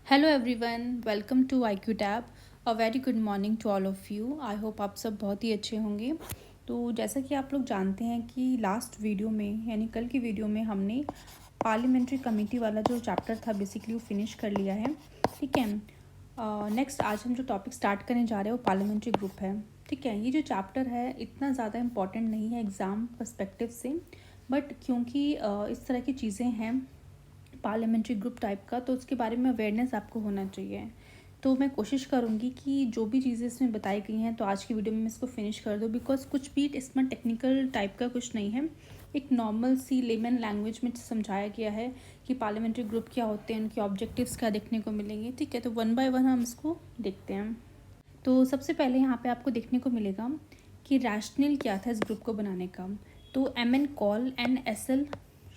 Hello everyone, welcome to IQ tab. A very good morning to all of you. I hope आप सब बहुत ही अच्छे होंगे। तो जैसा कि आप लोग जानते हैं कि लास्ट वीडियो में यानी कल की वीडियो में हमने पार्लियामेंट्री कमेटी वाला जो चैप्टर था बेसिकली वो फिनिश कर लिया है। ठीक है। नेक्स्ट आज हम जो टॉपिक स्टार्ट करने जा रहे हैं वो पार्लियामेंट्री ग्रुप है। ठीक है। ये जो चैप्टर है इतना ज़्यादा इम्पॉर्टेंट नहीं है एग्ज़ाम पर्सपेक्टिव से, बट क्योंकि इस तरह की चीज़ें हैं पार्लियामेंट्री ग्रुप टाइप का, तो उसके बारे में अवेयरनेस आपको होना चाहिए। तो मैं कोशिश करूँगी कि जो भी चीज़ें इसमें बताई गई हैं तो आज की वीडियो में मैं इसको फिनिश कर दूँ, बिकॉज कुछ भी इसमें टेक्निकल टाइप का कुछ नहीं है। एक नॉर्मल सी लेमन लैंग्वेज में समझाया गया है कि पार्लियामेंट्री ग्रुप क्या होते हैं, उनके ऑब्जेक्टिव्स क्या देखने को मिलेंगे। ठीक है, तो वन बाय वन हम इसको देखते हैं। तो सबसे पहले यहाँ पे आपको देखने को मिलेगा कि रैशनल क्या था इस ग्रुप को बनाने का। तो MN call and SL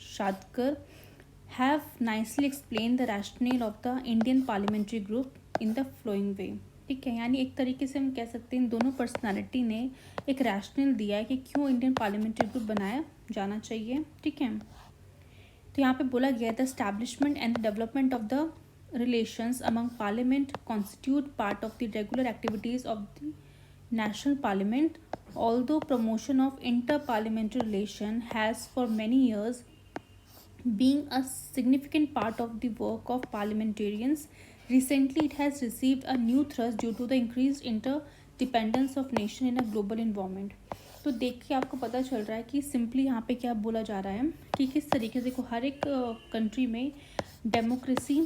शादकर have nicely explained the rationale of the Indian parliamentary group in the following way। ठीक है, यानी एक तरीके से हम कह सकते हैं इन दोनों पर्सनालिटी ने एक रैशनल दिया है कि क्यों इंडियन पार्लियामेंट्री ग्रुप बनाया जाना चाहिए। ठीक है, तो यहाँ पे बोला गया the establishment and the development of the relations among parliament constitute part of the regular activities of the national parliament, although promotion of inter-parliamentary relation has for many years being a significant part of the work of parliamentarians. Recently, it has received a new thrust due to the increased interdependence of nation in a global environment। तो देख के आपको पता चल रहा है कि simply यहाँ पे क्या बोला जा रहा है कि किस तरीके से हर एक कंट्री में डेमोक्रेसी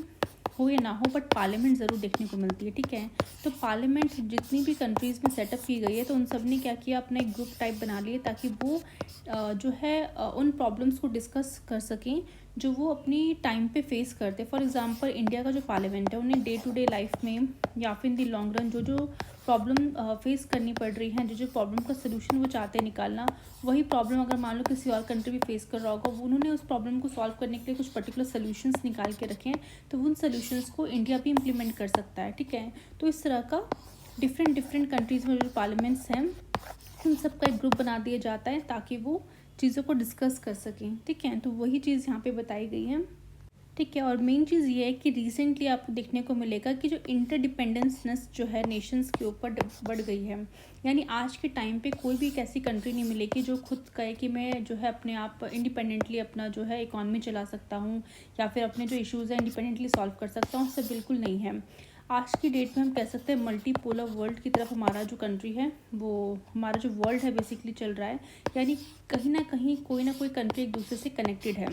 हो या ना हो, बट पार्लियामेंट ज़रूर देखने को मिलती है। ठीक है, तो पार्लियामेंट जितनी भी कंट्रीज़ में सेटअप की गई है तो उन सब ने क्या किया, अपना एक ग्रुप टाइप बना लिए ताकि वो जो है उन प्रॉब्लम्स को डिस्कस कर सकें जो वो अपनी टाइम पे फेस करते। फॉर एग्जांपल इंडिया का जो पार्लियामेंट है उन्हें डे टू डे लाइफ में या फिर इन दी लॉन्ग रन जो जो प्रॉब्लम फेस करनी पड़ रही है, जो जो प्रॉब्लम का सोल्यूशन वो चाहते हैं निकालना, वही प्रॉब्लम अगर मान लो किसी और कंट्री भी फेस कर रहा होगा, उन्होंने उस प्रॉब्लम को सॉल्व करने के लिए कुछ पर्टिकुलर सोल्यूशंस निकाल के रखे हैं, तो उन सोल्यूशंस को इंडिया भी इम्प्लीमेंट कर सकता है। ठीक है, तो इस तरह का डिफरेंट कंट्रीज़ में जो पार्लियामेंट्स हैं उन सब का एक ग्रुप बना दिया जाता है ताकि वो चीज़ों को डिस्कस कर सकें। ठीक है, तो वही चीज़ यहाँ पे बताई गई है। ठीक है, और मेन चीज़ ये है कि रिसेंटली आपको देखने को मिलेगा कि जो इंटरडिपेंडेंसनेस जो है नेशंस के ऊपर बढ़ गई है। यानी आज के टाइम पे कोई भी एक ऐसी कंट्री नहीं मिलेगी जो खुद कहे कि मैं जो है अपने आप इंडिपेंडेंटली अपना जो है इकॉनमी चला सकता हूँ या फिर अपने जो इश्यूज़ हैं इंडिपेंडेंटली सॉल्व कर सकता हूँ। सब बिल्कुल नहीं है। आज की डेट में हम कह सकते हैं मल्टीपोलर वर्ल्ड की तरफ हमारा जो कंट्री है, वो हमारा जो वर्ल्ड है बेसिकली चल रहा है। यानी कहीं ना कहीं कोई ना कोई कंट्री एक दूसरे से कनेक्टेड है,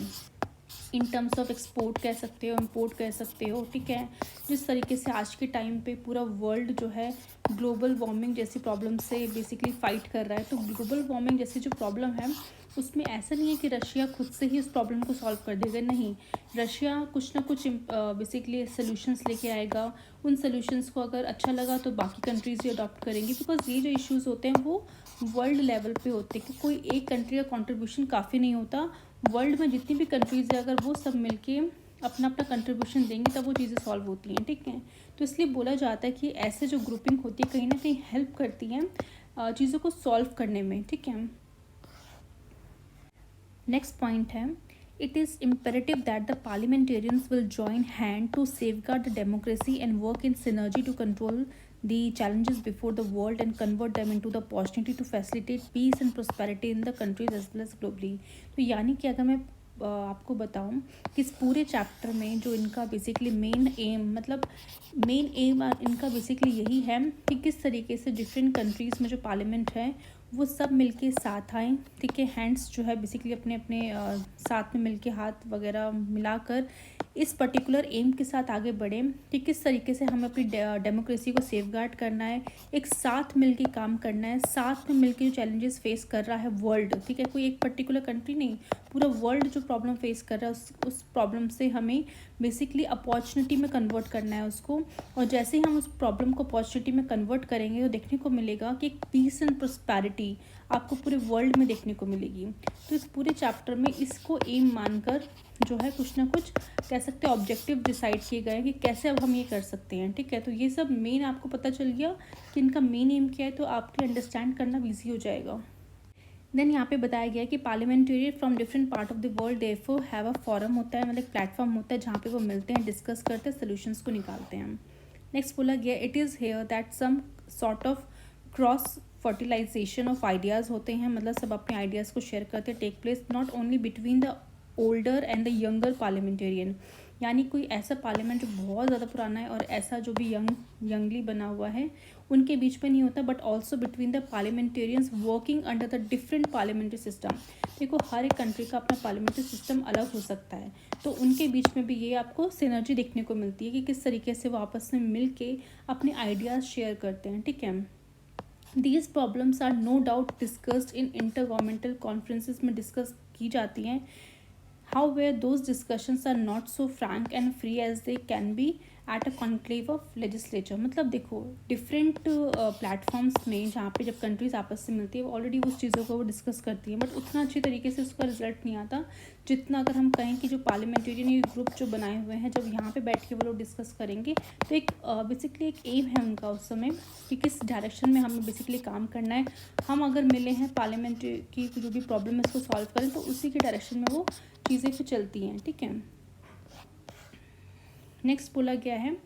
इन टर्म्स ऑफ एक्सपोर्ट कह सकते हो, इम्पोर्ट कह सकते हो। ठीक है, जिस तरीके से आज के टाइम पे पूरा वर्ल्ड जो है ग्लोबल वार्मिंग जैसी प्रॉब्लम से बेसिकली फ़ाइट कर रहा है, तो ग्लोबल वार्मिंग जैसी जो प्रॉब्लम है उसमें ऐसा नहीं है कि रशिया खुद से ही उस प्रॉब्लम को सॉल्व कर देगा। नहीं, रशिया कुछ ना कुछ बेसिकली सोल्यूशंस लेके आएगा। उन सोल्यूशंस को अगर अच्छा लगा तो बाकी कंट्रीज़ भी अडॉप्ट करेंगी, बिकॉज ये जो इश्यूज़ होते हैं वो वर्ल्ड लेवल पे होते हैं कि कोई एक कंट्री का कॉन्ट्रीब्यूशन काफ़ी नहीं होता। वर्ल्ड में जितनी भी कंट्रीज़ है अगर वो सब मिलके अपना अपना कंट्रीब्यूशन देंगे तब वो चीज़ें सॉल्व होती हैं। ठीक है, तो इसलिए बोला जाता है कि ऐसे जो ग्रुपिंग होती है कहीं ना कहीं हेल्प करती हैं चीज़ों को सॉल्व करने में। ठीक है, नेक्स्ट पॉइंट है it is imperative that the parliamentarians will join hand to safeguard the democracy and work in synergy to control the challenges before the world and convert them into the opportunity to facilitate peace and prosperity in the countries as well as globally। तो यानी कि अगर मैं आपको बताऊं कि इस पूरे चैप्टर में जो इनका बेसिकली मेन एम इनका बेसिकली यही है कि किस तरीके से डिफरेंट कंट्रीज़ में जो पार्लियामेंट है वो सब मिलके साथ आएँ। ठीक है, हैंड्स जो है बेसिकली अपने अपने साथ में मिलके हाथ वगैरह मिलाकर इस पर्टिकुलर एम के साथ आगे बढ़ें कि किस तरीके से हमें अपनी डेमोक्रेसी को सेफगार्ड करना है, एक साथ मिलके काम करना है, साथ में मिलके जो चैलेंजेस फेस कर रहा है वर्ल्ड। ठीक है, कोई एक पर्टिकुलर कंट्री नहीं, पूरा वर्ल्ड जो प्रॉब्लम फेस कर रहा है उस प्रॉब्लम से हमें बेसिकली अपॉर्चुनिटी में कन्वर्ट करना है उसको। और जैसे ही हम उस प्रॉब्लम को अपॉर्चुनिटी में कन्वर्ट करेंगे तो देखने को मिलेगा कि एक पीस एंड प्रोस्पैरिटी आपको पूरे वर्ल्ड में देखने को मिलेगी। तो इस पूरे चैप्टर में इसको एम मानकर जो है कुछ ना कुछ कह सकते हैं ऑब्जेक्टिव डिसाइड किए गए हैं कि कैसे अब हम ये कर सकते हैं। ठीक है, तो ये सब मेन आपको पता चल गया कि इनका मेन एम क्या है, तो आपके अंडरस्टैंड करना ईजी हो जाएगा। देन यहाँ पे बताया गया कि parliamentarian from different part of the world therefore have a forum होता है, मतलब प्लेटफॉर्म होता है जहाँ पे वो मिलते हैं, डिस्कस करते हैं, सोल्यूशंस को निकालते हैं। नेक्स्ट बोला गया it is here that some sort of cross fertilization of ideas होते हैं, मतलब सब अपने आइडियाज़ को शेयर करते हैं, take place not only between the older and the younger parliamentarian, यानी कोई ऐसा पार्लियामेंट जो बहुत ज़्यादा पुराना है और ऐसा जो भी यंगली बना हुआ है उनके बीच में नहीं होता, but also between the parliamentarians working under the different parliamentary system. देखो हर एक कंट्री का अपना पार्लियामेंट्री सिस्टम अलग हो सकता है, तो उनके बीच में भी ये आपको सिनर्जी देखने को मिलती है कि किस तरीके से वो आपस में मिल के अपने आइडियाज़ शेयर करते हैं। ठीक है, these problems are no doubt discussed in inter governmental conferences में डिस्कस की जाती हैं। However, those discussions are not so frank and free as they can be at a conclave of legislature। मतलब देखो डिफरेंट प्लेटफॉर्म्स में जहाँ पे जब कंट्रीज आपस से मिलती है वो ऑलरेडी उस चीज़ों को वो डिस्कस करती हैं, बट उतना अच्छी तरीके से उसका रिजल्ट नहीं आता जितना अगर हम कहें कि जो पार्लियामेंटेरियन ये ग्रुप जो बनाए हुए हैं जब यहाँ पे बैठ के वो लोग डिस्कस करेंगे तो एक बेसिकली एक एम है उनका उस समय कि किस डायरेक्शन में हमें बेसिकली काम करना है। हम अगर मिले हैं पार्लियामेंट की जो भी प्रॉब्लम है उसको सॉल्व करें तो उसी के डायरेक्शन में वो चीज़ें फिर चलती हैं। ठीक है, नेक्स्ट बोला गया है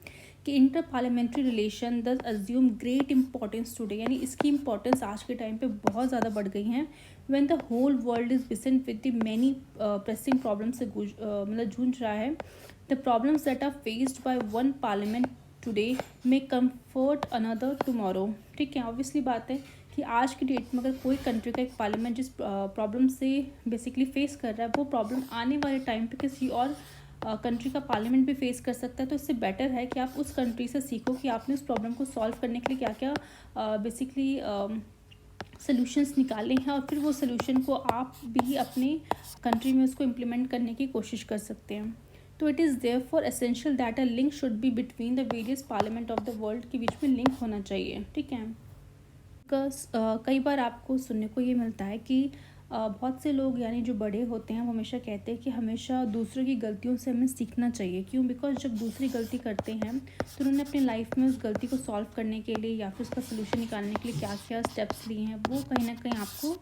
कि इंटर पार्लियामेंट्री रिलेशन दस अज्यूम ग्रेट इंपॉर्टेंस टुडे, यानी इसकी इंपॉर्टेंस आज के टाइम पे बहुत ज़्यादा बढ़ गई हैं। When the whole world is beset with the many pressing problem से मतलब जूझ रहा है, the problems that are faced by one parliament today may comfort another tomorrow. ठीक है, ऑब्वियसली बात है कि आज की डेट में अगर कोई कंट्री का एक पार्लियामेंट जिस प्रॉब्लम से बेसिकली फेस कर रहा है वो प्रॉब्लम आने वाले टाइम पे किसी और कंट्री का पार्लियामेंट भी फेस कर सकता है, तो इससे बेटर है कि आप उस कंट्री से सीखो कि आपने उस प्रॉब्लम को सॉल्व करने के लिए क्या क्या बेसिकली सॉल्यूशंस निकाले हैं और फिर वो सॉल्यूशन को आप भी अपने कंट्री में उसको इम्प्लीमेंट करने की कोशिश कर सकते हैं। तो it is therefore essential that a link should be between the various parliament of the world के बीच में लिंक होना चाहिए। ठीक है, कई बार आपको सुनने को ये मिलता है कि बहुत से लोग यानी जो बड़े होते हैं वो हमेशा कहते हैं कि हमेशा दूसरों की गलतियों से हमें सीखना चाहिए। क्यों? बिकॉज जब दूसरी गलती करते हैं तो उन्होंने अपनी लाइफ में उस गलती को सॉल्व करने के लिए या फिर उसका सोल्यूशन निकालने के लिए क्या क्या स्टेप्स लिए हैं वो कहीं ना कहीं आपको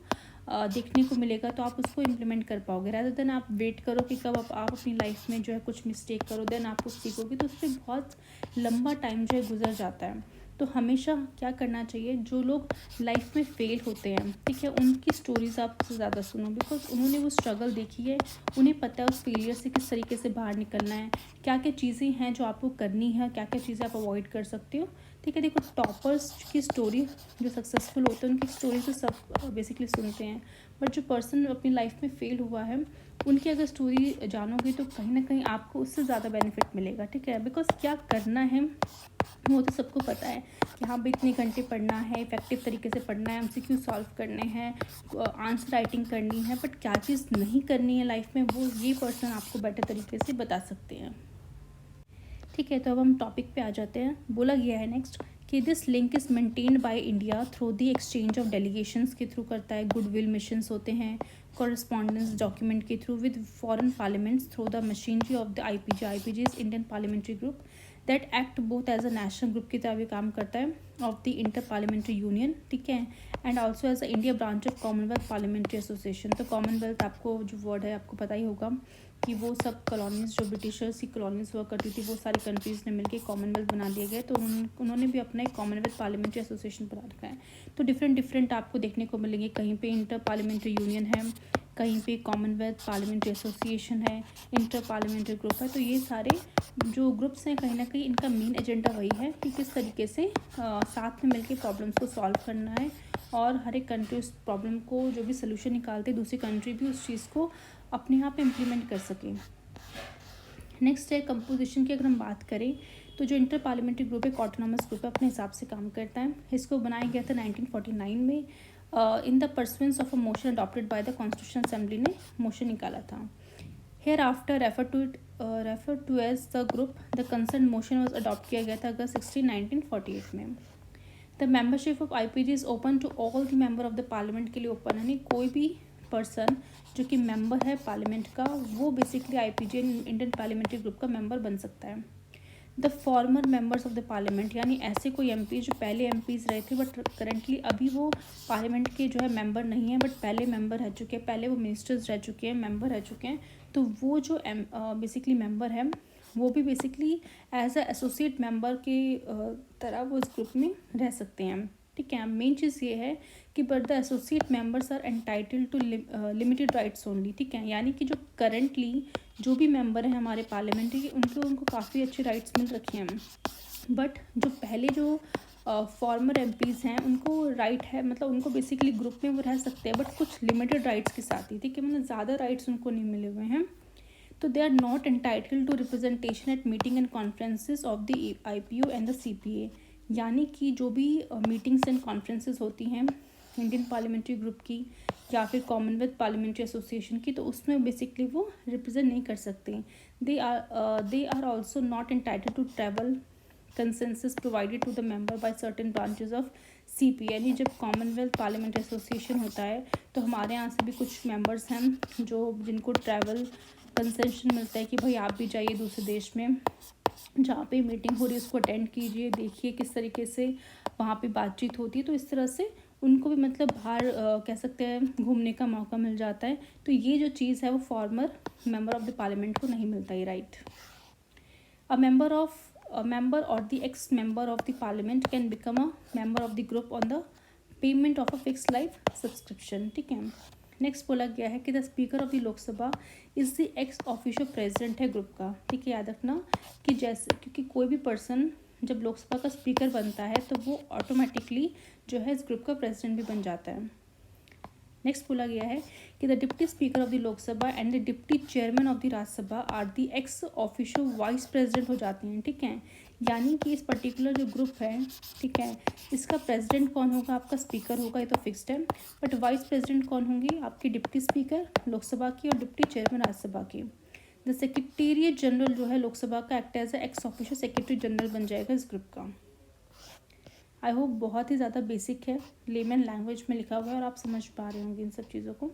देखने को मिलेगा, तो आप उसको इम्प्लीमेंट कर पाओगे। रादर देन आप वेट करो कि कब आप अपनी लाइफ में जो है कुछ मिस्टेक करो देन आप कुछ सीखोगे, तो उससे बहुत लंबा टाइम जो है गुजर जाता है। तो हमेशा क्या करना चाहिए, जो लोग लाइफ में फेल होते हैं, ठीक है, उनकी स्टोरीज़ आप सबसे ज़्यादा सुनो, बिकॉज उन्होंने वो स्ट्रगल देखी है, उन्हें पता है उस फेलियर से किस तरीके से बाहर निकलना है, क्या क्या चीज़ें हैं जो आपको करनी है, क्या क्या चीज़ें आप अवॉइड कर सकते हो। ठीक है, देखो टॉपर्स की स्टोरी जो सक्सेसफुल होते हैं उनकी स्टोरी तो सब बेसिकली सुनते हैं, बट जो पर्सन अपनी लाइफ में फेल हुआ है उनकी अगर स्टोरी जानोगे तो कहीं ना कहीं आपको उससे ज़्यादा बेनिफिट मिलेगा। ठीक है, बिकॉज क्या करना है वो तो सबको पता है कि हाँ भाई इतने घंटे पढ़ना है, इफेक्टिव तरीके से पढ़ना है, एमसीक्यू सॉल्व करने हैं, आंसर राइटिंग करनी है, बट क्या चीज़ नहीं करनी है लाइफ में वो ये पर्सन आपको बेटर तरीके से बता सकते हैं। ठीक है, तो अब हम टॉपिक पे आ जाते हैं। बोला गया है नेक्स्ट कि this link is maintained by India through the exchange of delegations के थ्रू करता है, गुडविल मिशंस होते हैं, कॉरेस्पॉन्डेंस डॉक्यूमेंट के through with foreign parliaments through the machinery of the IPG is Indian parliamentary group that act both as a national group की तरह भी काम करता है of the inter parliamentary union. ठीक है, and also as a India branch of Commonwealth parliamentary association. तो Commonwealth आपको जो वर्ड है आपको पता ही होगा कि वो सब कॉलोनीज़ जो ब्रिटिशर्स की कॉलोनीज़ हुआ करती थी वो सारी कंट्रीज़ ने मिलकर कॉमनवेल्थ बना दिए गए, तो उन्होंने भी अपना एक कॉमनवेल्थ पार्लियामेंट्री एसोसिएशन बना रखा है। तो डिफरेंट आपको देखने को मिलेंगे, कहीं पे इंटर पार्लियामेंट्री यूनियन है, कहीं पे कॉमनवेल्थ पार्लियामेंट्री एसोसिएशन है, इंटर पार्लियामेंट्री ग्रुप है। तो ये सारे जो ग्रुप्स हैं कहीं ना कहीं इनका मेन एजेंडा वही है कि किस तरीके से साथ में मिलकर प्रॉब्लम्स को सॉल्व करना है और हर एक कंट्री उस प्रॉब्लम को जो भी सोल्यूशन निकालते दूसरी कंट्री भी उस चीज़ को अपने यहाँ पे इम्प्लीमेंट कर सकें। नेक्स्ट है कंपोजिशन की, अगर हम बात करें तो जो इंटर पार्लियामेंट्री ग्रुप है ऑटोनॉमस ग्रुप है, अपने हिसाब से काम करता है। इसको बनाया गया था 1949 में in the pursuance of a motion adopted by the constitution assembly ने मोशन निकाला था। Hereafter refer to as the group the concern motion was adopt किया गया था अगस्त 16, 1948 में। The membership of IPG is open to all the member of the parliament के लिए ओपन, यानी कोई भी पर्सन जो कि मेंबर है पार्लियामेंट का वो basically IPG Indian parliamentary group का मेंबर बन सकता है। The former members of the parliament, यानी ऐसे कोई एमपी जो पहले एमपीज रहे थे बट करेंटली अभी वो पार्लियामेंट के जो है मेंबर नहीं है, बट पहले मेंबर रह चुके हैं, पहले वो मिनिस्टर्स रह चुके हैं, मेंबर रह चुके हैं। तो वो जो बेसिकली मेंबर है वो भी basically as a associate member के तरह वो इस ग्रुप में रह सकते हैं। ठीक है, मेन चीज़ ये है कि but the associate members are entitle to limited rights only. ठीक है, यानी कि जो करंटली जो भी मेंबर हैं हमारे पार्लियामेंट के, उनको काफ़ी अच्छे राइट्स मिल रखे हैं, बट जो पहले जो फॉर्मर एमपीज़ हैं उनको राइट है, मतलब उनको बेसिकली ग्रुप में वो रह सकते हैं बट कुछ लिमिटेड राइट्स के साथ ही। ठीक है, मतलब ज़्यादा राइट्स उनको नहीं मिले हुए हैं। तो they are not entitle to representation at meeting and conferences of the IPU and the CPA, यानी कि जो भी मीटिंग्स एंड कॉन्फ्रेंसेज होती हैं इंडियन पार्लियामेंट्री ग्रुप की या फिर कॉमनवेल्थ पार्लियामेंट्री एसोसिएशन की, तो उसमें बेसिकली वो रिप्रेजेंट नहीं कर सकते। They are also not entitle to travel consensus provided to the member by certain branches of CPA, यानी जब कॉमनवेल्थ पार्लियामेंट्री एसोसिएशन होता है तो हमारे यहाँ से भी कुछ मेंबर्स हैं जिनको ट्रैवल कंसेशन मिलता है कि भाई आप भी जाइए दूसरे देश में, जहाँ पे मीटिंग हो रही है उसको अटेंड कीजिए, देखिए किस तरीके से वहाँ पे बातचीत होती है। तो इस तरह से उनको भी मतलब बाहर कह सकते हैं घूमने का मौका मिल जाता है। तो ये जो चीज़ है वो farmer member of the parliament को नहीं मिलता है, right. A member or the ex-member of the parliament can become a member of the group on the payment of a fixed life subscription। ठीक है, नेक्स्ट बोला गया है कि the speaker of the Lok Sabha is the ex official president है group का। ठीक है, याद रखना कि जैसे क्योंकि कोई भी पर्सन जब लोकसभा का स्पीकर बनता है तो वो ऑटोमेटिकली जो है इस ग्रुप का प्रेसिडेंट भी बन जाता है। नेक्स्ट बोला गया है कि the deputy speaker of the Lok Sabha and the deputy chairman of the Rajya Sabha are the ex official vice president हो जाते हैं। ठीक है, यानी कि इस पर्टिकुलर जो ग्रुप है, ठीक है, इसका प्रेसिडेंट कौन होगा, आपका स्पीकर होगा, ये तो फिक्स्ड है, बट वाइस प्रेसिडेंट कौन होंगी, आपकी डिप्टी स्पीकर लोकसभा की और डिप्टी चेयरमैन राज्यसभा की। द सेक्रेटेरिएट जनरल जो है लोकसभा का act as ex official secretary general बन जाएगा इस ग्रुप का। आई होप बहुत ही ज़्यादा बेसिक है, लेमन लैंग्वेज में लिखा हुआ है और आप समझ पा रहे होंगे इन सब चीज़ों को।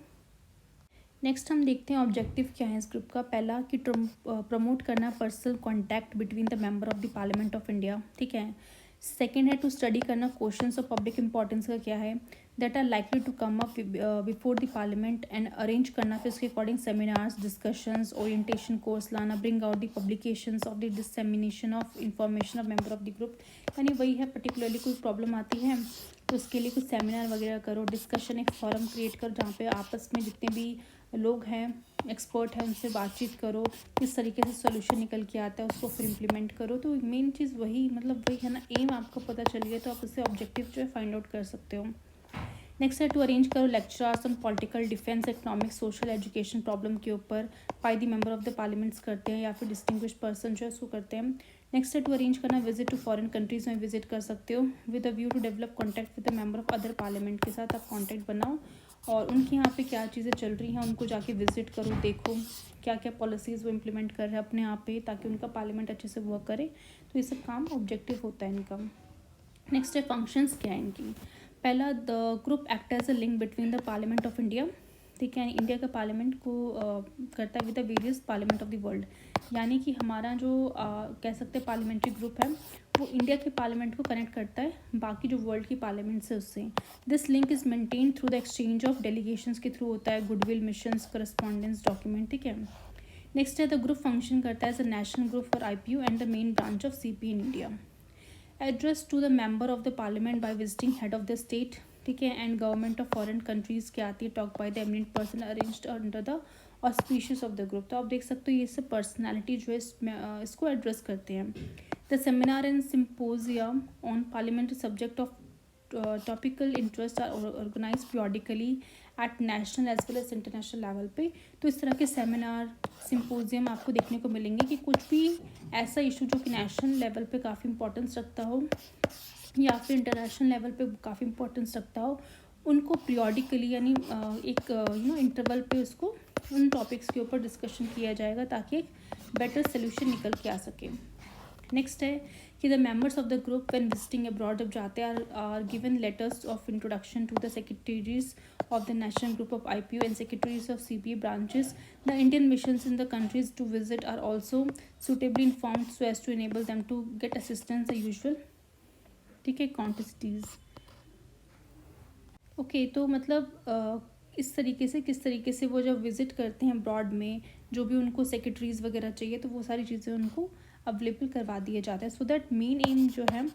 नेक्स्ट हम देखते हैं ऑब्जेक्टिव क्या है इस ग्रुप का। पहला कि प्रमोट करना personal contact between the member of the parliament of India. ठीक है, सेकेंड है टू स्टडी करना क्वेश्चंस ऑफ पब्लिक इंपॉर्टेंस का क्या है, that are likely to come up before the parliament and arrange करना फिर उसके according seminars, discussions, orientation course लाना, bring out the publications of the dissemination of information of member of the group. यानी वही है, पर्टिकुलरली कोई problem आती है तो उसके लिए कुछ सेमिनार वगैरह करो, डिस्कशन एक फॉरम क्रिएट करो जहाँ पे आपस में जितने भी लोग हैं एक्सपर्ट हैं उनसे बातचीत करो, किस तरीके से सोल्यूशन निकल के आता है उसको फिर इम्प्लीमेंट करो। तो मेन चीज़ वही मतलब वही है ना, एम आपको पता चल गया तो आप उससे ऑब्जेक्टिव जो है फाइंड आउट कर सकते हो। नेक्स्ट है टू अरेंज करो lectures on political, defence, economics, social, education problem के ऊपर by the member of the parliaments करते हैं या फिर डिस्टिंग्विश पर्सन जो है उसको करते हैं। नेक्स्ट है टू अरेंज करना विजिट टू फॉरेन कंट्रीज़ में विजिट कर सकते हो with a view to develop contact with the member of other parliament के साथ आप कॉन्टैक्ट बनाओ और उनके यहाँ पे क्या चीज़ें चल रही हैं उनको जाके विजिट करो, देखो क्या क्या पॉलिसीज़ वो इम्प्लीमेंट कर रहे हैं अपने यहाँ पे ताकि उनका पार्लियामेंट अच्छे से वर्क करे। तो ये सब काम ऑब्जेक्टिव होता है इनका। नेक्स्ट है फंक्शंस क्या है इनकी। पहला, the group act as a link between the parliament of India. ठीक है, इंडिया का पार्लियामेंट को करता है with the various parliament of the world, यानी कि हमारा जो कह सकते हैं पार्लियामेंट्री ग्रुप है वो इंडिया के पार्लियामेंट को कनेक्ट करता है बाकी जो वर्ल्ड की पार्लियामेंट से उससे। This link is maintain through the exchange of delegations के थ्रू होता है, गुडविल, मिशंस, करस्पॉन्डेंस, डॉक्यूमेंट। ठीक है, नेक्स्ट है द ग्रुप फंक्शन करता है as a national group for IPU and the main branch of CP in India. Address to the member of the parliament by visiting head of the state. ठीक है, and government of foreign countries के आती है, talk by the eminent person arranged under the auspicious of the group. तो आप देख सकते हो ये सब पर्सनैलिटी जो है इसको एड्रेस करते हैं। The seminar and symposia on parliamentary subject of topical interest are organize periodically at national as well as international level पे। तो इस तरह के सेमिनार, सिम्पोजियम आपको देखने को मिलेंगे कि कुछ भी ऐसा इशू जो कि नेशनल लेवल पे काफ़ी इंपॉर्टेंस रखता हो या फिर इंटरनेशनल लेवल पे काफ़ी इंपॉर्टेंस रखता हो, उनको पीरियडिकली यानी एक इंटरवल पे उसको उन टॉपिक्स के ऊपर डिस्कशन किया जाएगा ताकि एक बेटर सोल्यूशन निकल के आ सके। नेक्स्ट है कि the members of the group when visiting abroad, जब जाते हैं, are given letters of introduction to the secretaries of the national group of IPU and secretaries of CPA branches. The Indian missions in the countries to visit are also suitably informed so as to enable them to get assistance the usual, ठीक है, quantities. Okay तो मतलब इस तरीके से किस तरीके से वो जब विज़िट करते हैं अब्रॉड में, जो भी उनको सेक्रेटरीज़ वगैरह चाहिए तो वो सारी चीज़ें उनको अवेलेबल करवा दिए जाते हैं. सो दैट मेन एम जो है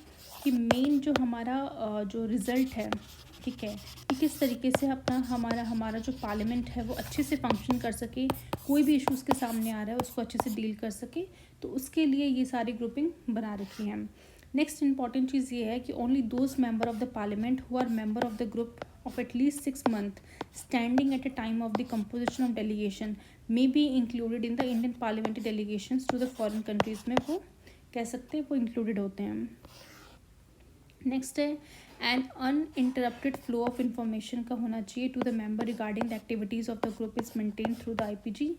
कि मेन जो हमारा जो रिज़ल्ट है, ठीक है, कि किस तरीके से अपना हमारा जो पार्लियामेंट है वो अच्छे से फंक्शन कर सके, कोई भी इशूज़ के सामने आ रहा है उसको अच्छे से डील कर सके, तो उसके लिए ये सारी ग्रुपिंग बना रखी हैं. नेक्स्ट इंपॉर्टेंट चीज़ ये है कि only those member of the parliament who are member of the group of at least 6 months standing at a time of the composition of delegation may be included in the Indian parliamentary delegations to the foreign countries में वो कह सकते हैं वो included होते हैं. Next है an uninterrupted flow of information का होना चाहिए to the member regarding the activities of the group is maintain through the IPG.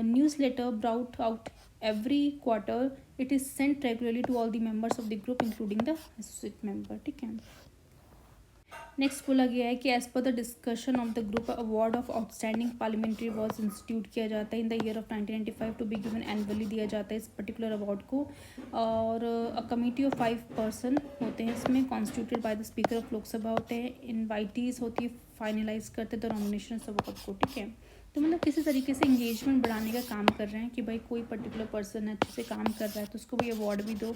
News letter brought out every quarter. It is sent regularly to all the members of the group including the associate member, ठीक है. Next बोला गया है कि as per the discussion of the group award of outstanding parliamentary was institute किया जाता है in the year of 1995 to be given annually दिया जाता है इस पर्टिकुलर अवार्ड को. और अ कमेटी ऑफ 5 पर्सन होते हैं इसमें, constituted by the speaker of Lok Sabha होते हैं, इन्वाइटीज़ होती है, फाइनलाइज करते द नॉमिनेशन अवार्ड को, ठीक है. तो मतलब किसी तरीके से इंगेजमेंट बढ़ाने का काम कर रहे हैं कि भाई कोई पर्टिकुलर पर्सन अच्छे से काम कर रहा है तो उसको भी अवार्ड भी दो,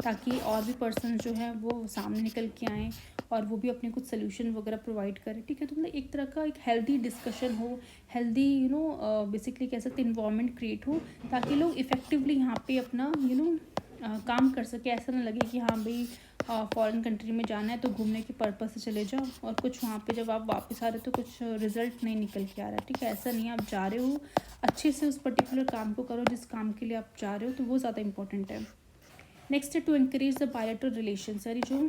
ताकि और भी पर्सन जो है वो सामने निकल के आएँ और वो भी अपने कुछ सोल्यूशन वगैरह प्रोवाइड करें, ठीक है. तो मतलब एक तरह का एक हेल्दी डिस्कशन हो, हेल्दी बेसिकली कह सकते इन्वायरमेंट क्रिएट हो, ताकि लोग इफ़ेक्टिवली यहाँ पे अपना काम कर सके. ऐसा ना लगे कि हाँ भाई फॉरेन कंट्री में जाना है तो घूमने के पर्पज़ से चले जाओ और कुछ वहाँ पे जब आप वापस आ रहे हो तो कुछ रिजल्ट नहीं निकल के आ रहा है, ठीक है. ऐसा नहीं है, आप जा रहे हो अच्छे से उस पर्टिकुलर काम को करो जिस काम के लिए आप जा रहे हो, तो वो ज़्यादा इंपॉर्टेंट है. नेक्स्ट है to increase the bilateral relation. यानी जो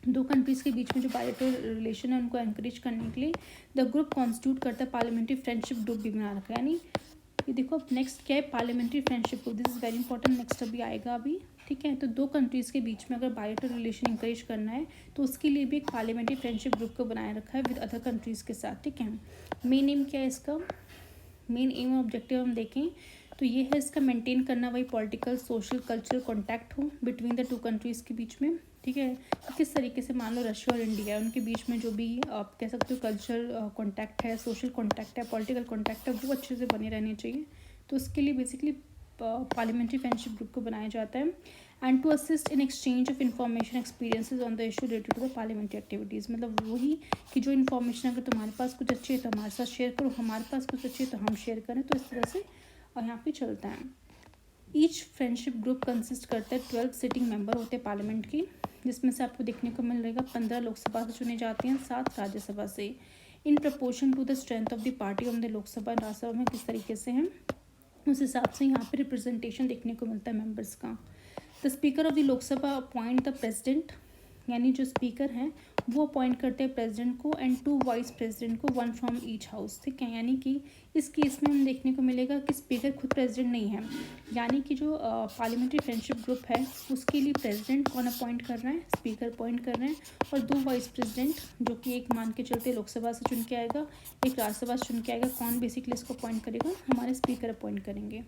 दो कंट्रीज़ के बीच में जो बायलैटरल रिलेशन है उनको एनकरेज करने के लिए द ग्रुप कॉन्स्टिट्यूट करता है पार्लियामेंट्री फ्रेंडशिप ग्रुप भी बना रखा है. यानी ये देखो अब नेक्स्ट क्या है, parliamentary friendship group. This is very important, next अभी आएगा अभी, ठीक है. तो दो कंट्रीज़ के बीच में अगर बायलैटरल रिलेशन इंकरेज करना है तो उसके लिए भी एक पार्लियामेंट्री फ्रेंडशिप ग्रुप को बनाए रखा है विद अदर कंट्रीज़ के साथ, ठीक है. मेन एम क्या है इसका, मेन एम और ऑब्जेक्टिव हम देखें तो ये है इसका मेंटेन करना वही पॉलिटिकल सोशल कल्चरल कॉन्टैक्ट हो बिटवीन द टू कंट्रीज़ के बीच में, ठीक है. तो किस तरीके से मान लो रशिया और इंडिया है, उनके बीच में जो भी आप कह सकते हो कल्चरल कॉन्टैक्ट है, सोशल कॉन्टैक्ट है, पॉलिटिकल कॉन्टैक्ट है, वो अच्छे से बने रहने चाहिए. तो उसके लिए बेसिकली पार्लियामेंट्री फ्रेंडशिप ग्रुप को बनाया जाता है. And to assist in exchange of information experiences on the issue related to the parliamentary activities. मतलब वही कि जो इन्फॉर्मेशन अगर तुम्हारे पास कुछ अच्छी है तो हमारे साथ शेयर करो, हमारे पास कुछ अच्छी है तो हम शेयर करें. तो इस तरह से यहाँ पे चलता है. ईच फ्रेंडशिप ग्रुप कंसिस्ट करता है 12 सिटिंग मेंबर होते हैं पार्लियामेंट की, जिसमें से आपको देखने को मिल रहेगा 15 लोकसभा से चुने जाते हैं, 7 राज्यसभा से. In proportion to the strength of the party of the Lok Sabha and Rajya Sabha में किस तरीके से हैं उस हिसाब से यहाँ पे रिप्रेजेंटेशन देखने को मिलता है मेंबर्स का. The speaker of the Lok Sabha appoint the president. यानी जो स्पीकर हैं वो अपॉइंट करते हैं प्रेसिडेंट को एंड 2 वाइस प्रेसिडेंट को, 1 फ्रॉम ईच हाउस, ठीक है. यानी कि इस केस में हम देखने को मिलेगा कि स्पीकर खुद प्रेसिडेंट नहीं है, यानी कि जो पार्लियामेंट्री फ्रेंडशिप ग्रुप है उसके लिए प्रेसिडेंट कौन अपॉइंट कर रहे हैं, स्पीकर अपॉइंट कर रहे हैं, और 2 वाइस प्रेसिडेंट जो कि एक मान के चलते लोकसभा से चुन के आएगा, एक राज्यसभा से चुन के आएगा. कौन बेसिकली इसको अपॉइंट करेगा, हमारे स्पीकर अपॉइंट करेंगे.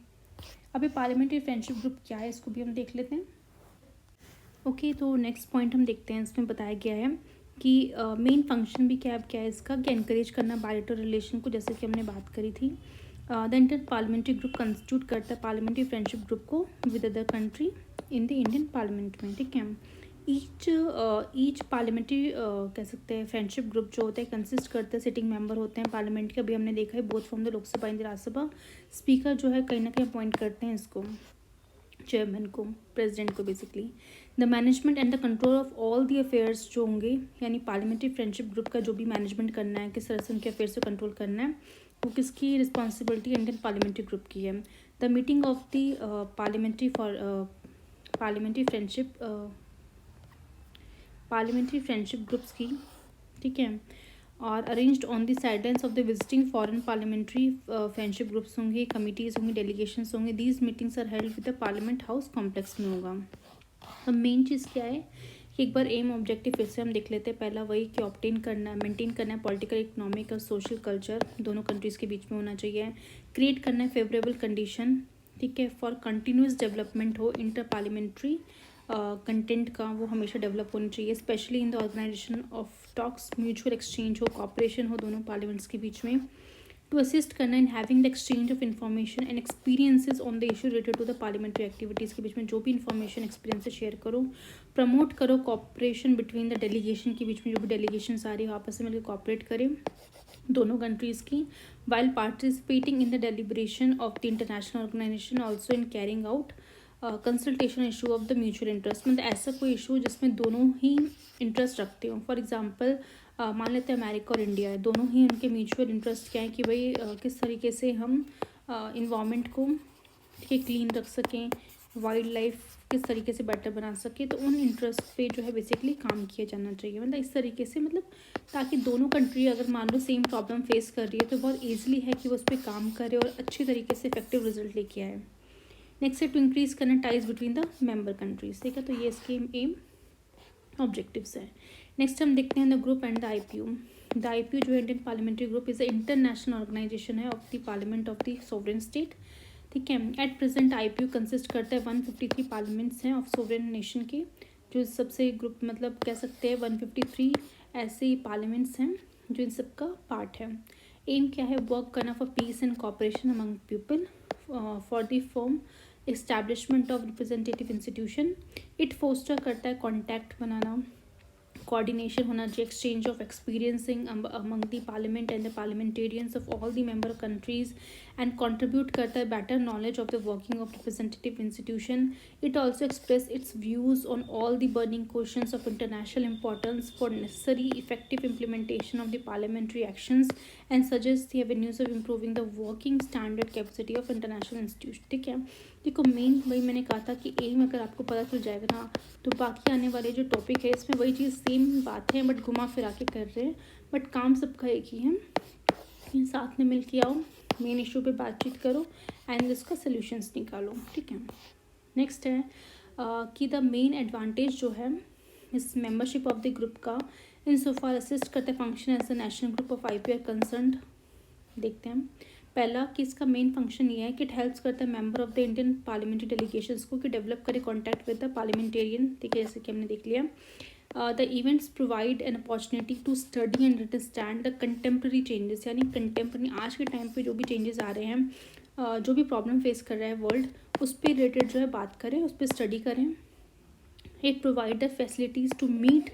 अभी पार्लियामेंट्री फ्रेंडशिप ग्रुप क्या है इसको भी हम देख लेते हैं. ओके तो नेक्स्ट पॉइंट हम देखते हैं, इसमें बताया गया है कि मेन फंक्शन भी क्या है इसका, कि एनकरेज करना बायलैटरल रिलेशन को, जैसे कि हमने बात करी थी. The inter parliamentary group constitute करता है पार्लियामेंट्री फ्रेंडशिप ग्रुप को with other country in the Indian parliament में, ठीक है. ईच पार्लियामेंट्री कह सकते हैं फ्रेंडशिप ग्रुप जो होता है कंसिस्ट करते हैं सिटिंग मेंबर होते हैं पार्लियामेंट के. अभी हमने देखा है both from the Lok Sabha and Rajya Sabha. Speaker जो है कहीं ना कहीं अपॉइंट करते हैं इसको, चेयरमैन को, प्रेसिडेंट को basically. The management and the control of all the affairs जो होंगे, यानी पार्लियामेंट्री फ्रेंडशिप ग्रुप का जो भी मैनेजमेंट करना है, किस तरह से उनके अफेयर्स को कंट्रोल करना है, वो किसकी रिस्पॉन्सिबिलिटी इंडियन पार्लियामेंट्री ग्रुप की है. The meeting of the parliamentary friendship groups की, ठीक है. और arranged on the sidelines of the visiting foreign parliamentary friendship groups होंगे, कमिटीज़ होंगी, डेलीगेशंस होंगे. These meetings are held with the parliament house complex में होगा. अब मेन चीज़ क्या है कि एक बार एम ऑब्जेक्टिव फिर से हम देख लेते हैं. पहला वही कि ऑब्टेन करना है, मेंटेन करना है पॉलिटिकल, इकोनॉमिक और सोशल कल्चर दोनों कंट्रीज़ के बीच में होना चाहिए. क्रिएट करना है फेवरेबल कंडीशन, ठीक है, फॉर कंटिन्यूस डेवलपमेंट हो. इंटर पार्लियामेंट्री कंटेंट का वो हमेशा डेवलप होनी चाहिए, specially in the organisation of talks, mutual exchange हो, कॉपरेशन हो दोनों पार्लियामेंट्स के बीच में. टू असिस्ट करना in having the exchange of information and experiences on the issue related to the parliamentary activities के बीच में जो भी इन्फॉर्मेशन एक्सपीरियंसेस शेयर करो. प्रमोट करो कॉपरेशन बिटवीन द डेलीगेशन के बीच में, जो भी डेलीगेशन आ रही है आपस में मिलकर कॉपरेट करें दोनों कंट्रीज़ की. While participating in the deliberation of the international organisation also in carrying out consultation issue of the mutual interest. मतलब ऐसा कोई इशू जिसमें दोनों ही इंटरेस्ट रखते हो. फॉर एग्जांपल मान लेते हैं अमेरिका और इंडिया है, दोनों ही उनके म्यूचुअल इंटरेस्ट क्या है कि भाई किस तरीके से हम इन्वायरमेंट को क्लीन रख सकें, वाइल्ड लाइफ किस तरीके से बेटर बना सके. तो उन इंटरेस्ट पे जो है बेसिकली काम किया जाना चाहिए. मतलब इस तरीके से, मतलब ताकि दोनों कंट्री अगर मान लो सेम प्रॉब्लम फेस कर रही है तो बहुत ईजिली है कि वो उस पर काम करे और अच्छी तरीके से इफेक्टिव रिजल्ट लेके आए. नेक्स्ट है टू इंक्रीज करना ties between the member countries. ठीक है, तो ये इसके एम ऑब्जेक्टिव्स है. नेक्स्ट हम देखते हैं the group and the IPU. The IPU जो Indian parliamentary group is the international organization है of the parliament of the sovereign state. ठीक है, एट प्रेजेंट IPU कंसिस्ट करता है 153 पार्लियामेंट्स हैं ऑफ सोवरेन नेशन के, जो सबसे ग्रुप मतलब कह सकते हैं 153 ऐसे पार्लियामेंट्स हैं जो इन सब का पार्ट है. एम क्या है, वर्क करना for peace and cooperation among people, for the form establishment of representative institution. It foster करता है कॉन्टैक्ट बनाना, कोऑर्डिनेशन होना चाहिए, exchange of experiencing among the parliament and the parliamentarians of all the member countries and contribute करता है better knowledge of the working of representative institution. It also express its views on all the burning questions of international importance for necessary effective implementation of the parliamentary actions and suggest the avenues of improving the working standard capacity of international institution. ठीक है, देखो main वही मैंने कहा था कि M अगर आपको पता चल जाएगा ना तो बाकी आने वाले जो टॉपिक है इसमें वही चीज़ सेम बात है बट घुमा फिरा के कर रहे हैं, बट काम सबका एक ही है. साथ में मिल के आओ, मेन इशू पे बातचीत करो एंड इसका सोल्यूशंस निकालो. ठीक है, नेक्स्ट है कि द मेन एडवांटेज जो है इस मेंबरशिप ऑफ द ग्रुप का इन सो फार असिस्ट करते function as the national group of IPU are concerned. देखते हैं पहला कि इसका मेन फंक्शन ये है कि इट हेल्प्स करता है member of the Indian parliamentary delegations को कि डेवलप करे कॉन्टैक्ट विद द पार्लियामेंटेरियन. ठीक है, जैसे कि हमने देख लिया. The events provide an opportunity to study and understand the contemporary changes, यानी कंटेम्प्रेरी आज के टाइम पे जो भी चेंजेस आ रहे हैं, जो भी प्रॉब्लम फेस कर रहा है वर्ल्ड, उस पर रिलेटेड जो है बात करें, उस पर स्टडी करें. It provide the facilities to meet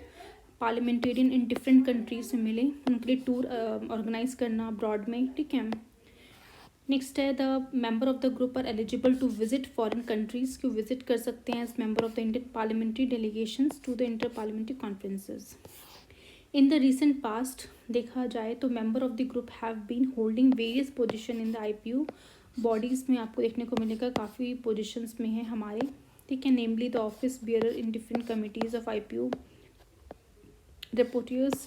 parliamentarian in different countries में मिले, उनके लिए टूर ऑर्गेनाइज करना अब्रॉड में. ठीक है, नेक्स्ट है the member of the group are eligible to visit foreign countries, क्यों विजिट कर सकते हैं as member of the Indian parliamentary delegations to the inter parliamentary conferences. In the recent past देखा जाए तो member of the group have been holding various position in the IPU bodies में आपको देखने को मिलेगा, काफ़ी पोजिशंस में है हमारे. ठीक है, namely the office bearer in different committees of IPU, rapporteurs,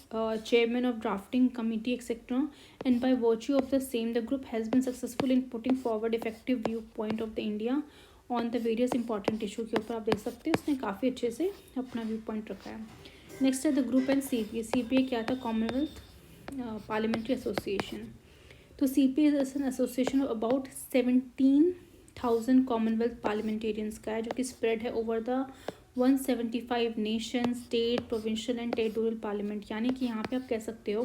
chairman of drafting committee, etc. And by virtue of the same, the group has been successful in putting forward effective viewpoint of the India on the various important issue के ऊपर आप देख सकते हैं उसने काफ़ी अच्छे से अपना व्यू पॉइंट रखा है. नेक्स्ट है the group and CPA. CPA क्या था, कॉमनवेल्थ पार्लियामेंट्री एसोसिएशन. तो CPA is an association of about 17,000 Commonwealth parliamentarians का है, जो कि स्प्रेड है over the 175 nation, state, provincial and territorial parliament. यानी कि यहाँ पे आप कह सकते हो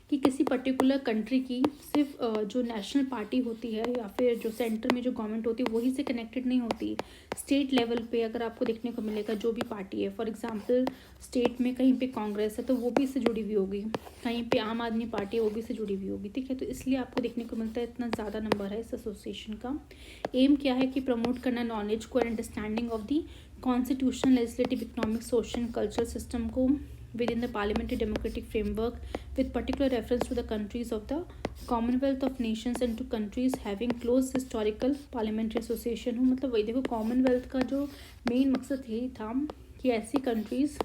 कि किसी पर्टिकुलर कंट्री की सिर्फ जो नेशनल पार्टी होती है या फिर जो सेंटर में जो गवर्नमेंट होती है वही से कनेक्टेड नहीं होती. स्टेट लेवल पे अगर आपको देखने को मिलेगा जो भी पार्टी है, फॉर एग्जांपल स्टेट में कहीं पे कांग्रेस है तो वो भी इससे जुड़ी हुई होगी, कहीं पे आम आदमी पार्टी है वो भी इससे जुड़ी हुई होगी. ठीक है, तो इसलिए आपको देखने को मिलता है इतना ज़्यादा नंबर है इस एसोसिएशन का. एम क्या है कि प्रमोट करना नॉलेज को and understanding of the constitutional, legislative, economic, social, cultural system को within the parliamentary democratic framework with particular reference to the countries of the Commonwealth of Nations and to countries having close historical parliamentary association हो. मतलब वही देखो, Commonwealth का जो main मकसद यही था कि ऐसी कंट्रीज़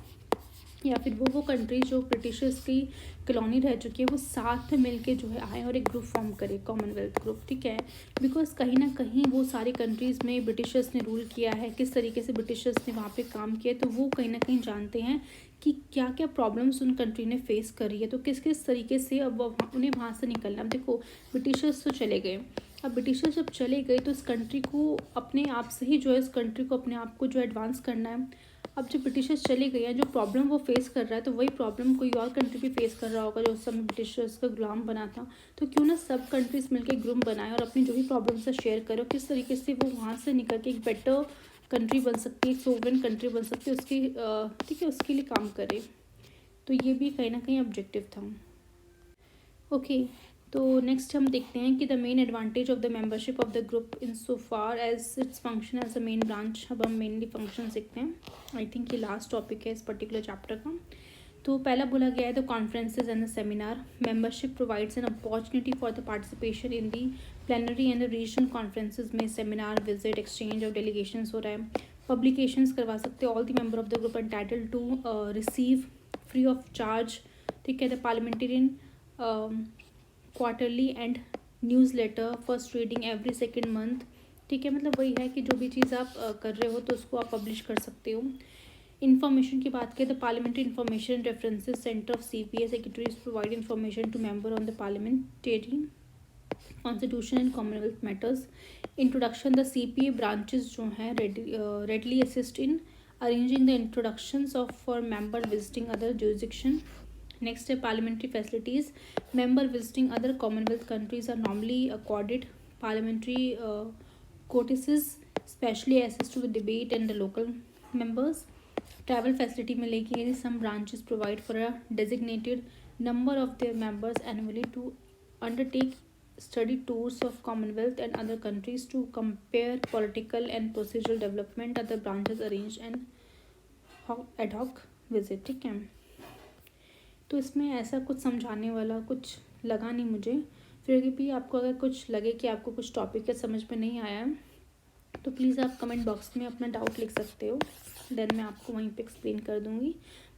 या फिर वो कंट्री जो ब्रिटिशर्स की कॉलोनी रह चुकी है वो साथ में मिलके जो है आए और एक ग्रुप फॉर्म करे, कॉमनवेल्थ ग्रुप, ठीक है। बिकॉज कहीं ना कहीं वो सारी कंट्रीज़ में ब्रिटिशर्स ने रूल किया है, किस तरीके से ब्रिटिशर्स ने वहाँ पे काम किया है, तो वो कहीं ना कहीं जानते हैं कि क्या क्या प्रॉब्लम्स उन कंट्री ने फेस करी है, तो किस किस तरीके से अब उन्हें वहाँ से निकलना। अब देखो ब्रिटिशर्स तो चले गए, अब ब्रिटिशर्स जब चले गए तो इस कंट्री को अपने आप से ही जो है, इस कंट्री को अपने आप को जो एडवांस करना है। अब जब ब्रिटिशर्स चले गए हैं, जो प्रॉब्लम वो फेस कर रहा है तो वही प्रॉब्लम कोई और कंट्री भी फेस कर रहा होगा जो उस समय ब्रिटिशर्स का गुलाम बना था। तो क्यों ना सब कंट्रीज मिलकर ग्रुप बनाए और अपनी जो भी प्रॉब्लम्स है शेयर करो, किस तरीके से वो वहाँ से निकल के एक बेटर कंट्री बन सकती है, एक सोवरेन कंट्री बन सकती है, उसकी ठीक है उसके लिए काम करे। तो ये भी कहीं ना कहीं ऑब्जेक्टिव था। ओके, तो नेक्स्ट हम देखते हैं कि the main advantage of the membership of the group in so far as its function as a main branch. अब हम मेनली फंक्शन सीखते हैं। आई थिंक ये लास्ट टॉपिक है इस पर्टिकुलर चैप्टर का। तो पहला बोला गया है the conferences and the seminar. Membership provides an opportunity for the participation in the plenary and the regional conferences में सेमिनार, विजिट, एक्सचेंज और डेलीगेशंस हो रहा है। पब्लिकेशंस करवा सकते हैं। All the member of the group entitled to receive free of charge, ठीक है, the parliamentarian quarterly and newsletter, first reading every second month, ठीक है। मतलब वही है कि जो भी चीज़ आप कर रहे हो तो उसको आप पब्लिश कर सकते हो। इन्फॉर्मेशन की बात करें तो parliamentary information references centre of CPA secretaries provide information to member on the parliamentary constitution and commonwealth matters. Introduction, the CPA branches जो हैं readily assist in arranging the introductions of for member visiting other jurisdiction. Next है parliamentary facilities. Member visiting other Commonwealth countries are normally accorded parliamentary courtesies, specially access to the debate and the local members. Travel facility मिलेगी। Some branches provide for a designated number of their members annually to undertake study tours of Commonwealth and other countries to compare political and procedural development. Other branches arrange an ad hoc visit, ठीक है। तो इसमें ऐसा कुछ समझाने वाला कुछ लगा नहीं मुझे। फिर भी आपको अगर कुछ लगे कि आपको कुछ टॉपिक का समझ में नहीं आया तो प्लीज़ आप कमेंट बॉक्स में अपना डाउट लिख सकते हो, देन मैं आपको वहीं पे एक्सप्लेन कर दूँगी।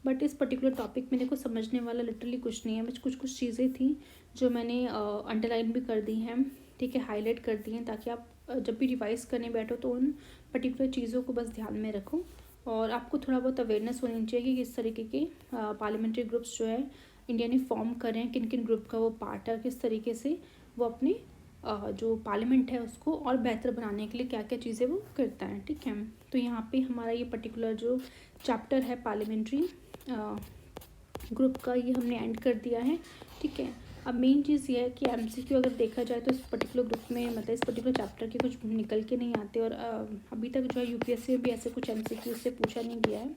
बट इस पर्टिकुलर टॉपिक में देखो समझने वाला लिटरली कुछ नहीं है, बस कुछ कुछ चीज़ें थी जो मैंने अंडरलाइन भी कर दी हैं, ठीक है, हाईलाइट कर दी हैं, ताकि आप जब भी रिवाइज़ करने बैठो तो उन पर्टिकुलर चीज़ों को बस ध्यान में रखो और आपको थोड़ा बहुत अवेयरनेस होनी चाहिए कि किस तरीके के पार्लियामेंट्री ग्रुप्स जो है इंडिया ने फॉर्म करें, किन किन ग्रुप का वो पार्ट है, किस तरीके से वो अपने जो पार्लियामेंट है उसको और बेहतर बनाने के लिए क्या क्या चीज़ें वो करता है, ठीक है। तो यहाँ पे हमारा ये पर्टिकुलर जो चैप्टर है पार्लियामेंट्री ग्रुप का ये हमने एंड कर दिया है, ठीक है। अब मेन चीज़ ये है कि MCQ अगर देखा जाए तो इस पर्टिकुलर ग्रुप में मतलब इस पर्टिकुलर चैप्टर के कुछ निकल के नहीं आते और अभी तक जो है UPSC में भी ऐसे कुछ MCQ से पूछा नहीं गया है।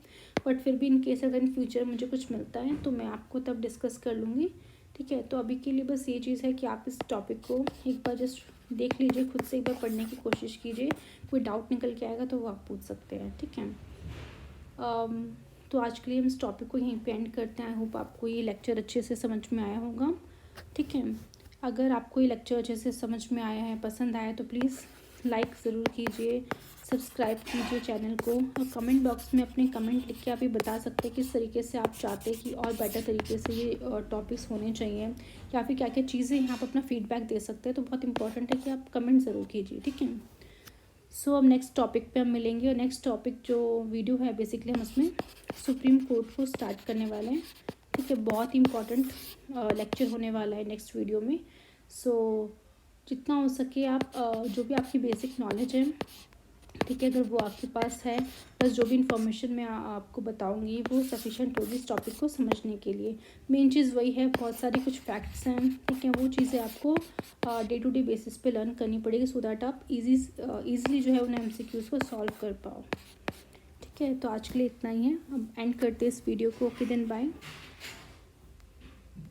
बट फिर भी इन केस अगर इन फ्यूचर मुझे कुछ मिलता है तो मैं आपको तब डिस्कस कर लूँगी, ठीक है। तो अभी के लिए बस ये चीज़ है कि आप इस टॉपिक को एक बार जस्ट देख लीजिए, खुद से एक बार पढ़ने की कोशिश कीजिए, कोई डाउट निकल के आएगा तो वो आप पूछ सकते हैं, ठीक है। तो आज के लिए हम इस टॉपिक को यहीं पे एंड करते हैं। आई होप आपको ये लेक्चर अच्छे से समझ में आया होगा, ठीक है। अगर आपको ये लेक्चर अच्छे से समझ में आया है, पसंद आया तो प्लीज़ लाइक ज़रूर कीजिए, सब्सक्राइब कीजिए चैनल को और कमेंट बॉक्स में अपने कमेंट लिख के आप ये बता सकते हैं किस तरीके से आप चाहते हैं कि और बेटर तरीके से ये टॉपिक्स होने चाहिए या फिर क्या क्या चीज़ें यहाँ पर अपना फीडबैक दे सकते हैं। तो बहुत इंपॉर्टेंट है कि आप कमेंट ज़रूर कीजिए, ठीक है। सो अब नेक्स्ट टॉपिक पे हम मिलेंगे और नेक्स्ट टॉपिक जो वीडियो है बेसिकली हम उसमें सुप्रीम कोर्ट को स्टार्ट करने वाले हैं, ठीक है। बहुत ही इंपॉर्टेंट लेक्चर होने वाला है नेक्स्ट वीडियो में। सो जितना हो सके आप जो भी आपकी बेसिक नॉलेज है, ठीक है, अगर वो आपके पास है, प्लस जो भी इन्फॉर्मेशन मैं आपको बताऊंगी वो सफिशेंट होगी इस टॉपिक को समझने के लिए। मेन चीज़ वही है, बहुत सारी कुछ फैक्ट्स हैं, ठीक है, वो चीज़ें आपको डे टू डे बेसिस पे लर्न करनी पड़ेगी सो दैट आप ईज़िली जो है उन्हें MCQs को सॉल्व कर पाओ, ठीक है। तो आज के लिए इतना ही है, अब एंड करते हैं इस वीडियो को। Okay then bye.